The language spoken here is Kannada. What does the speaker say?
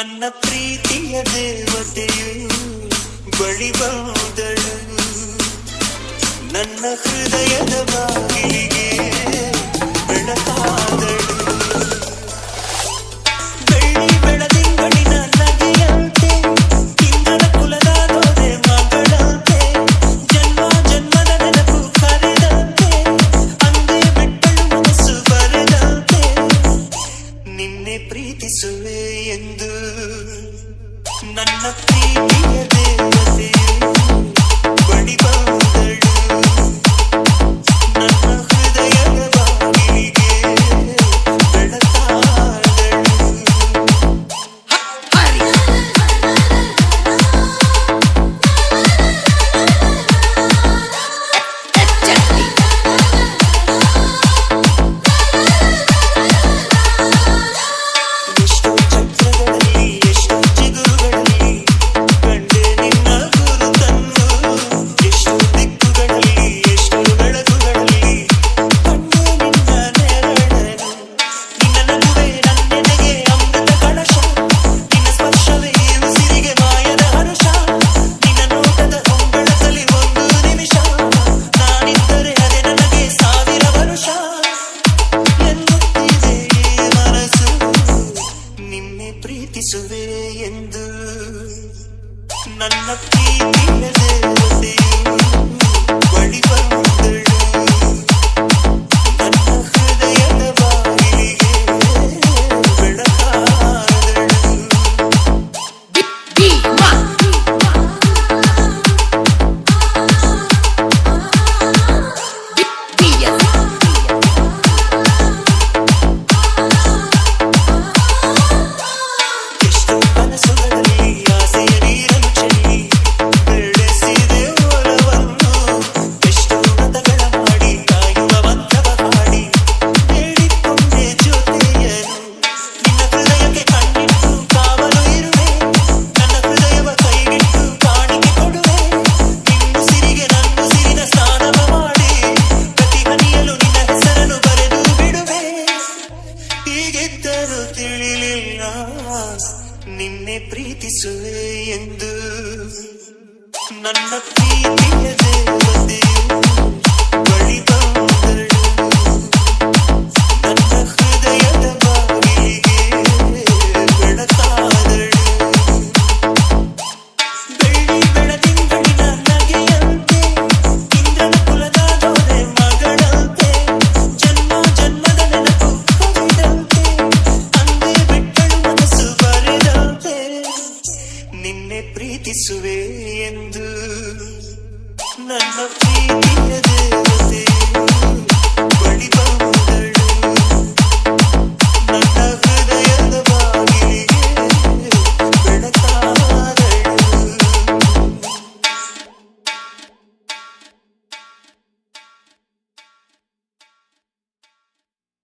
ನನ್ನ ಪ್ರೀತಿಯ ದೇವತೆಯು ಬಳಿ ಬಂದಳು, ನನ್ನ ಹೃದಯದ ಬಾಗಿಲಿಗೆ ಬೆಳಕಾದಳು. ಬೆಳ್ಳಿ ಬೆಳದಿಂಗಳಿನ ನಗೆಯಂತೆ, ಇಂದ್ರನ ಕುಲದ ದೊರೆ ಮಗಳಂತೆ, ಜನ್ಮ ಜನ್ಮದ ನೆನಪು ಕರೆದಂತೆ, ಅಂದೇ ಬಿಟ್ಟಳು ಮನಸ್ಸು ಬರೆದಂತೆ, ನಿನ್ನೆ ಪ್ರೀತಿಸುವೆ ಎಂದು ನನ್ನ ಪ್ರೀತಿಯ ದೇವತೆಯು ಬಳಿ ಬಂದಳು, ನನ್ನ ಹೃದಯದ ಬಾಗಿಲಿಗೆ ಬೆಳಕಾದಳು. ಎಷ್ಟೋ ಚಕ್ರಗಳಲ್ಲಿ ಎಷ್ಟೋ ಚಿಗುರುಗಳಲ್ಲಿ ಕಂಡೆ ನಿನ್ನ ಗುರುತನ್ನು, ಎಷ್ಟೋ ದಿಕ್ಕುಗಳಲ್ಲಿ ಎಷ್ಟೋ ಬೆಳಗುಗಳಲ್ಲಿ ಕಂಡೆ ನಿನ್ನ ನೆರಳನ್ನು. ನಿನ್ನ ನಗುವೆ ನನ್ನೆದೆಗೆ ಅಮೃತ ಕಳಶ, ನಿನ್ನ ಸ್ಪರ್ಶವೇ ಉಸಿರಿಗೆ ಮಾಯದ ಹರುಷ, ನಿನ್ನ ನೋಟದ ಹೊಂಬಳಕಲಿ ಒಂದು ನಿಮಿಷ, ನಾನಿದ್ದರೆ ಅದೇ ನನಗೆ ಸಾವಿರ ವರುಷ. ಎನ್ನುತ್ತಿದೆ ಈ ಮನಸ್ಸು ನಿನ್ನೆ ಪ್ರೀತಿಸುವೆ ಎಂದು, ನನ್ನ ಪ್ರೀತಿಯ ದೇವತೆಯು ಬಳಿ ಬಂದಳು, ನನ್ನ ಹೃದಯದ ಬಾಗಿಲಿಗೆ ಬೆಳಕಾದಳು. ಎಷ್ಟೋ ಕನಸುಗಳಲ್ಲಿ ಆಸೆಯ ನೀರನ್ನು ಚೆಲ್ಲಿ ಬೆಳೆಸಿದೆ ಒಲವನ್ನು, ಎಷ್ಟೋ ವ್ರತಗಳ ಮಾಡಿ ಕಾಯುವ ಮಂತ್ರವ ಹಾಡಿ ಹೇಳಿಕೊಂಡೆ ಜೊತೆಯನು. ನಿನ್ನ ಹೃದಯಕ್ಕೆ ಕಣ್ಣಿಟ್ಟು ಕಾವಲು ಇರುವೆ, ನನ್ನ ಹೃದಯವ ಕೈಗಿಟ್ಟು ಕಾಣಿಕೆ ಕೊಡುವೆ, ನಿನ್ನುಸಿರಿಗೆ ನನ್ನುಸಿರಿನ ಸ್ನಾನವ ಮಾಡಿ ಪ್ರತಿ ಹನಿಯಲು ನಿನ್ನ ಹೆಸರನ್ನು ಬರೆದು ಬಿಡುವೆ. ಹೀಗಿದ್ದರೂ ತಿಳಿಲಿಲ್ಲ ನಿನ್ನೆ ಪ್ರೀತಿಸುವೆ ಎಂದು, ನನ್ನ ಪ್ರೀತಿಯ ದೇವತೆಯು ಬಳಿ ಬಂದಳು, ನನ್ನ ಹೃದಯದ ಬಾಗಿಲಿಗೆ ಬೆಳಕಾದಳು. ಬೆಳ್ಳಿ ಬೆಳದಿಂಗಳಿನ ನಗೆಯಂತೆ, ಇಂದ್ರನ ಕುಲದ ದೊರೆ ಮಗಳಂತೆ, ಜನ್ಮ ಜನ್ಮದ ನೆನಪು ಕವಿದಂತೆ, ಅಂದೇ ಬಿಟ್ಟಳು ಮನಸ್ಸು ಬರೆದಂತೆ, ನಿನ್ನೆ ಪ್ರೀತಿಸುವೆ ಎಂದು ನನ್ನ ಪ್ರೀತಿಯ ದೇವ